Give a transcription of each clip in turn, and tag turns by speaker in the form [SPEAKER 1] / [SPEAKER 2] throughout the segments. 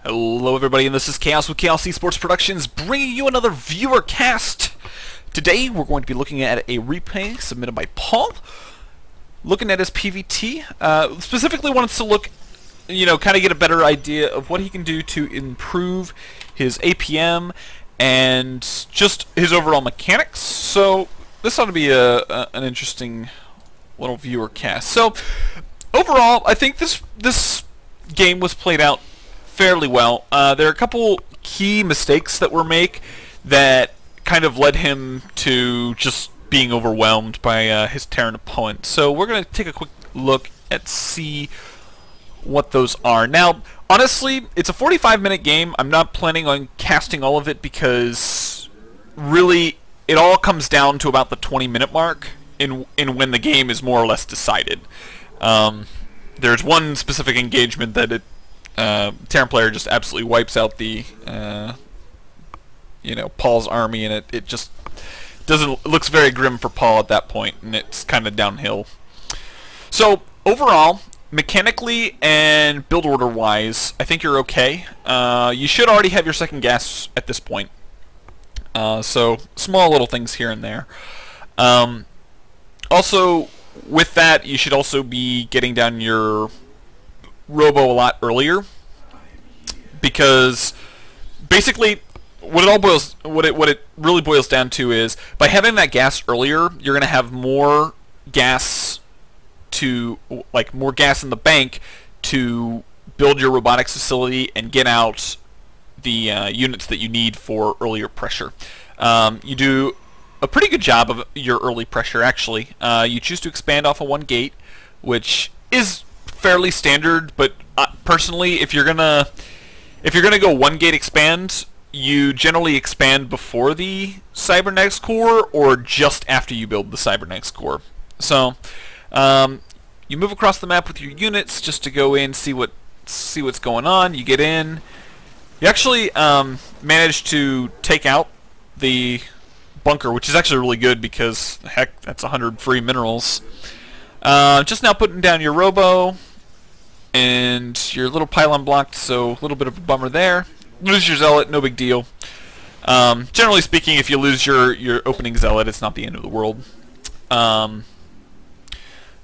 [SPEAKER 1] Hello everybody, and this is Chaos with Chaos Esports Productions, bringing you another viewer cast. Today we're going to be looking at a replay submitted by Paul, looking at his PvT. Specifically wanted to look, kind of get a better idea of what he can do to improve his APM and just his overall mechanics. So this ought to be an interesting little viewer cast. So overall, I think this game was played out fairly well. There are a couple key mistakes that were made that kind of led him to just being overwhelmed by his Terran opponent. So we're going to take a quick look at see what those are. Now, honestly, it's a 45-minute game. I'm not planning on casting all of it because really it all comes down to about the 20-minute mark in when the game is more or less decided. There's one specific engagement that Terran player just absolutely wipes out the Paul's army, and it just looks very grim for Paul at that point, and it's kind of downhill. So overall, mechanically and build order wise, I think you're okay. You should already have your second gas at this point, so small little things here and there. Also with that, you should also be getting down your robo a lot earlier, because basically what it really boils down to is by having that gas earlier, you're going to have more gas in the bank to build your robotics facility and get out the units that you need for earlier pressure. You do a pretty good job of your early pressure, actually. You choose to expand off of one gate, which is fairly standard, but personally, if you're gonna go one gate expand, you generally expand before the cybernetics core or just after you build the cybernetics core. So you move across the map with your units just to go in, see what's going on. You get in. You actually manage to take out the bunker, which is actually really good because heck, that's 100 free minerals. Just now putting down your robo and your little pylon blocked, so a little bit of a bummer there. Lose your zealot, no big deal. Generally speaking, if you lose your opening zealot, it's not the end of the world.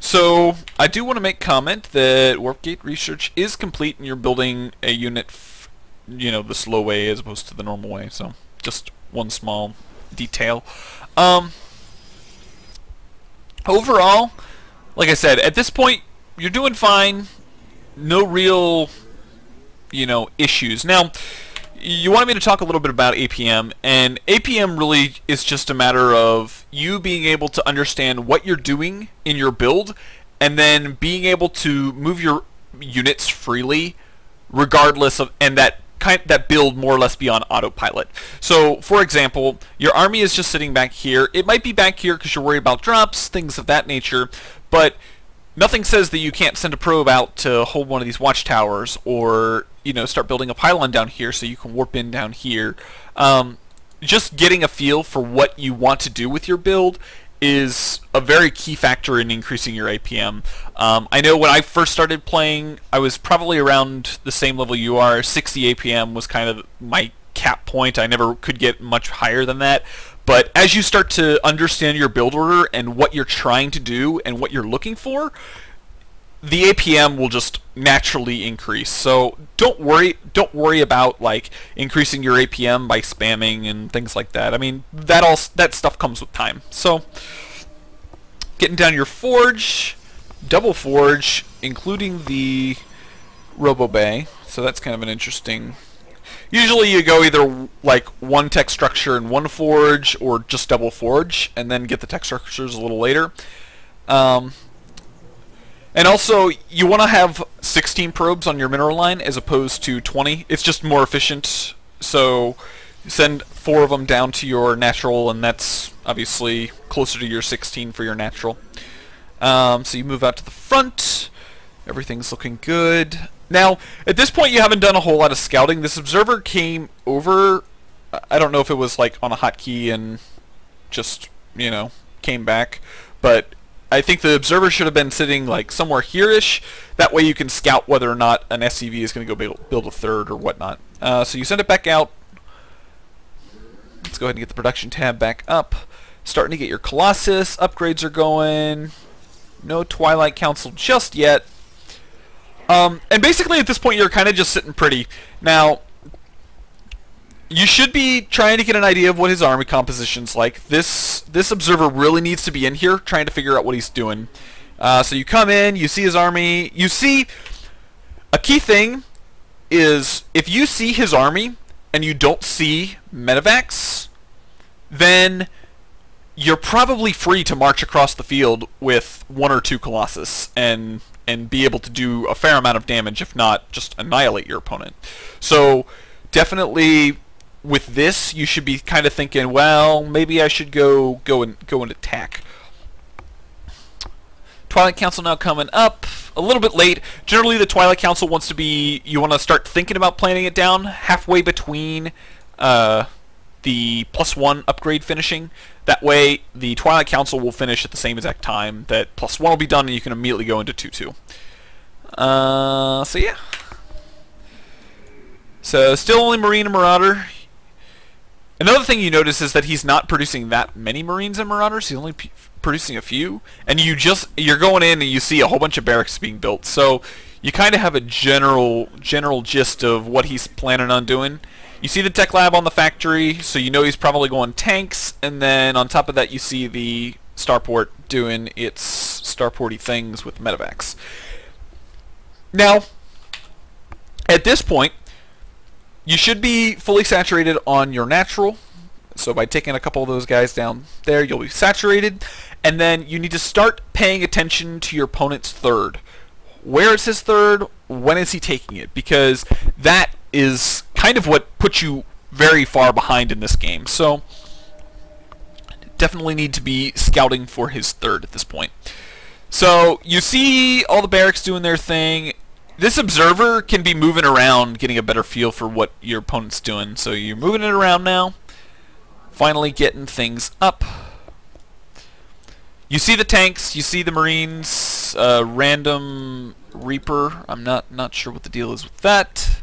[SPEAKER 1] So I do want to make comment that warp gate research is complete, and you're building a unit, the slow way as opposed to the normal way. So just one small detail. Overall, like I said, at this point you're doing fine. No real, issues. Now, you wanted me to talk a little bit about APM, and APM really is just a matter of you being able to understand what you're doing in your build, and then being able to move your units freely, regardless of, and that build more or less be on autopilot. So, for example, your army is just sitting back here. It might be back here because you're worried about drops, things of that nature, but nothing says that you can't send a probe out to hold one of these watchtowers, or start building a pylon down here so you can warp in down here. Just getting a feel for what you want to do with your build is a very key factor in increasing your APM. I know when I first started playing, I was probably around the same level you are. 60 APM was kind of my cap point. I never could get much higher than that. But as you start to understand your build order and what you're trying to do and what you're looking for, the APM will just naturally increase. So don't worry about increasing your APM by spamming and things like that. I mean, that stuff comes with time. So getting down your forge, double forge, including the robo bay. So that's kind of an interesting. Usually you go either one tech structure in one forge or just double forge, and then get the tech structures a little later. And also, you want to have 16 probes on your mineral line as opposed to 20. It's just more efficient. So send 4 of them down to your natural, and that's obviously closer to your 16 for your natural. So you move out to the front. Everything's looking good. Now, at this point, you haven't done a whole lot of scouting. This observer came over. I don't know if it was on a hotkey and just, came back. But I think the observer should have been sitting like somewhere here-ish. That way you can scout whether or not an SCV is going to go build a third or whatnot. So you send it back out. Let's go ahead and get the production tab back up. Starting to get your Colossus. Upgrades are going. No Twilight Council just yet. And basically at this point you're kind of just sitting pretty. Now, you should be trying to get an idea of what his army composition's like. This observer really needs to be in here trying to figure out what he's doing. So you come in, you see his army. You see, a key thing is if you see his army and you don't see medevacs, then you're probably free to march across the field with 1 or 2 Colossus and be able to do a fair amount of damage, if not just annihilate your opponent. So definitely with this, you should be kind of thinking, well, maybe I should go and attack. Twilight Council now coming up a little bit late. Generally, the Twilight Council wants to be, you want to start thinking about planning it down halfway between the +1 upgrade finishing. That way, the Twilight Council will finish at the same exact time. That +1 will be done, and you can immediately go into 2-2. So yeah. So still only Marine and Marauder. Another thing you notice is that he's not producing that many Marines and Marauders. He's only producing a few, and you're going in and you see a whole bunch of barracks being built. So you kind of have a general gist of what he's planning on doing. You see the tech lab on the factory, so you know he's probably going tanks, and then on top of that you see the starport doing its starporty things with medevacs. Now, at this point, you should be fully saturated on your natural. So by taking a couple of those guys down there, you'll be saturated. And then you need to start paying attention to your opponent's third. Where is his third? When is he taking it? Because that is kind of what puts you very far behind in this game. So definitely need to be scouting for his third at this point. So you see all the barracks doing their thing. This observer can be moving around, getting a better feel for what your opponent's doing. So you're moving it around now. Finally getting things up. You see the tanks, you see the Marines, random Reaper. I'm not sure what the deal is with that.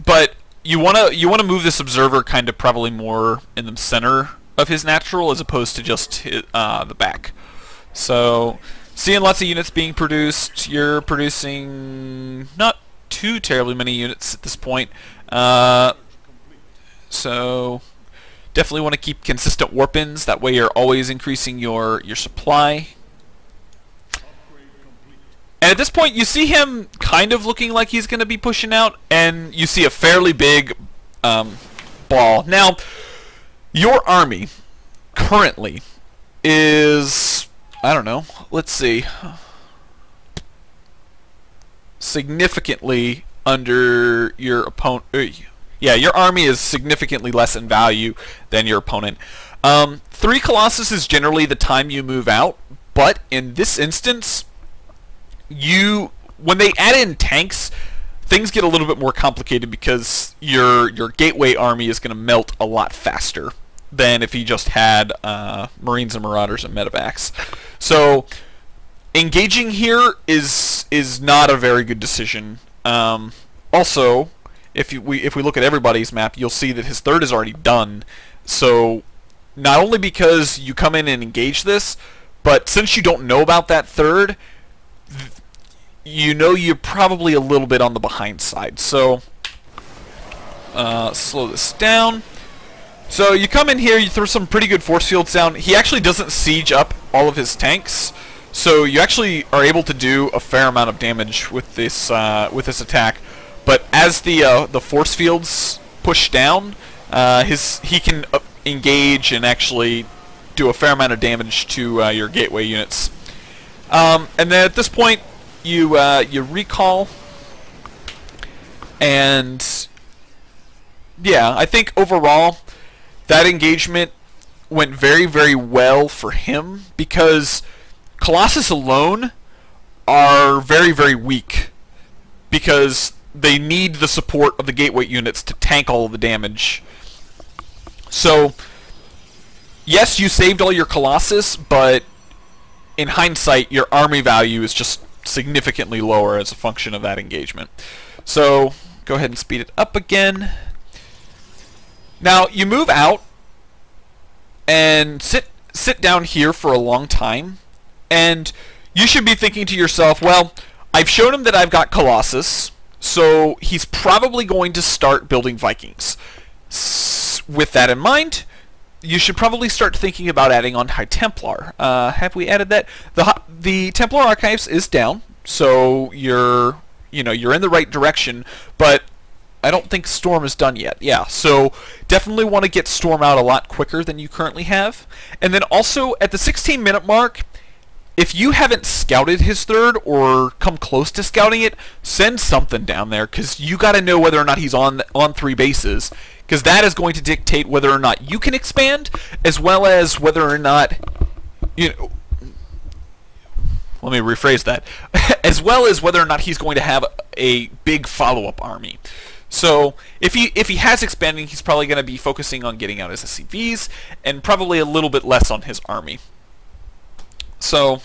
[SPEAKER 1] But you wanna move this observer kind of probably more in the center of his natural as opposed to just the back. So seeing lots of units being produced. You're producing not too terribly many units at this point. So definitely want to keep consistent warp-ins. That way you're always increasing your supply. And at this point you see him kind of looking like he's going to be pushing out, and you see a fairly big ball. Now, your army currently is, I don't know, let's see, significantly under your opponent. Yeah, your army is significantly less in value than your opponent. 3 Colossus is generally the time you move out, but in this instance, when they add in tanks, things get a little bit more complicated because your gateway army is going to melt a lot faster than if you just had Marines and Marauders and medevacs. So engaging here is not a very good decision. Also, if we look at everybody's map, you'll see that his third is already done. So not only because you come in and engage this, but since you don't know about that third, you know you're probably a little bit on the behind side. So slow this down. So you come in here, you throw some pretty good force fields down. He actually doesn't siege up all of his tanks, so you actually are able to do a fair amount of damage with this attack. But as the force fields push down, he can engage and actually do a fair amount of damage to your gateway units. And then at this point, you recall, and yeah, I think overall that engagement went very, very well for him because Colossus alone are very, very weak because they need the support of the gateway units to tank all of the damage. So yes, you saved all your Colossus, but in hindsight, your army value is just significantly lower as a function of that engagement. So go ahead and speed it up again. Now you move out and sit down here for a long time, and you should be thinking to yourself, well, I've shown him that I've got Colossus, so he's probably going to start building Vikings. With that in mind, you should probably start thinking about adding on High Templar. Have we added that? The Templar Archives is down, so you're in the right direction, but I don't think Storm is done yet. Yeah, so definitely want to get Storm out a lot quicker than you currently have. And then also at the 16-minute mark, if you haven't scouted his third or come close to scouting it, send something down there, because you got to know whether or not he's on 3 bases, because that is going to dictate whether or not you can expand, as well as whether or not, let me rephrase that, as well as whether or not he's going to have a big follow-up army. So if he has expanding, he's probably going to be focusing on getting out his SCVs, and probably a little bit less on his army. So,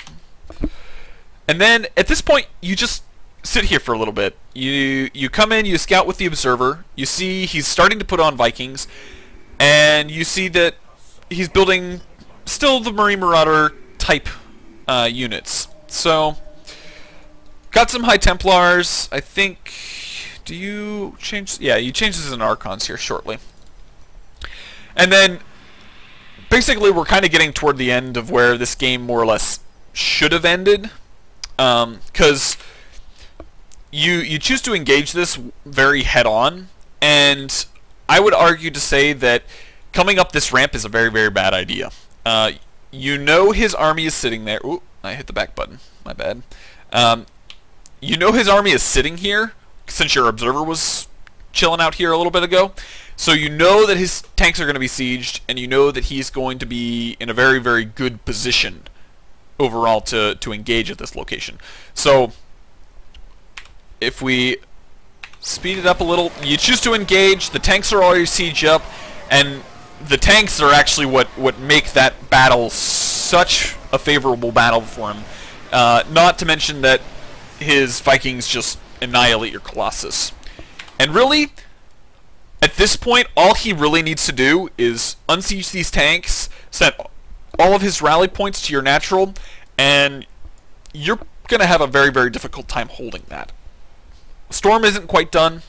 [SPEAKER 1] and then at this point, you just sit here for a little bit. You come in, you scout with the observer. You see he's starting to put on Vikings, and you see that he's building still the Marine Marauder type units. So, got some High Templars. I think. Do you change? Yeah, you change this in Archons here shortly. And then, basically, we're kind of getting toward the end of where this game more or less should have ended, because you choose to engage this very head-on, and I would argue to say that coming up this ramp is a very, very bad idea. You know his army is sitting there. Ooh, I hit the back button. My bad. You know his army is sitting here, since your observer was chilling out here a little bit ago. So you know that his tanks are going to be sieged, and you know that he's going to be in a very, very good position overall to engage at this location. So if we speed it up a little, you choose to engage, the tanks are already sieged up, and the tanks are actually what make that battle such a favorable battle for him. Not to mention that his Vikings just annihilate your Colossus. And really, at this point, all he really needs to do is unsiege these tanks, set all of his rally points to your natural, and you're going to have a very, very difficult time holding that. Storm isn't quite done,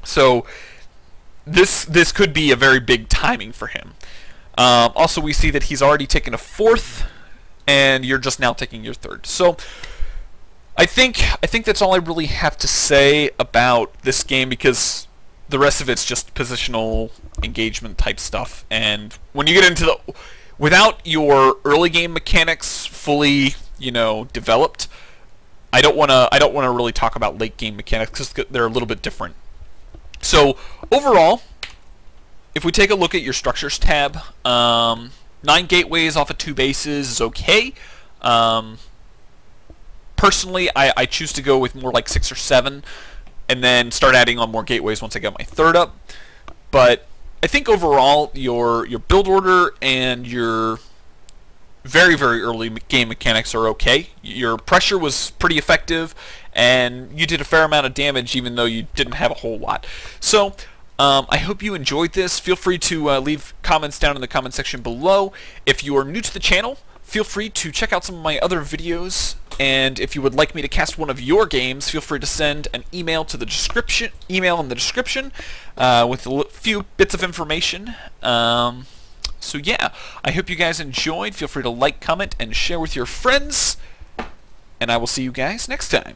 [SPEAKER 1] so this could be a very big timing for him. Also, we see that he's already taken a 4th, and you're just now taking your 3rd. So I think that's all I really have to say about this game, because the rest of it's just positional engagement type stuff. And when you get into the, without your early game mechanics fully, developed, I don't want to really talk about late game mechanics, because they're a little bit different. So overall, if we take a look at your structures tab, 9 gateways off of 2 bases is okay. Personally, I choose to go with more like 6 or 7, and then start adding on more gateways once I get my 3rd up. But I think overall, your build order and your very, very early game mechanics are okay. Your pressure was pretty effective, and you did a fair amount of damage even though you didn't have a whole lot. So I hope you enjoyed this. Feel free to leave comments down in the comment section below. If you are new to the channel, feel free to check out some of my other videos, and if you would like me to cast one of your games, feel free to send an email to the email in the description with a few bits of information. So yeah, I hope you guys enjoyed. Feel free to like, comment, and share with your friends, and I will see you guys next time.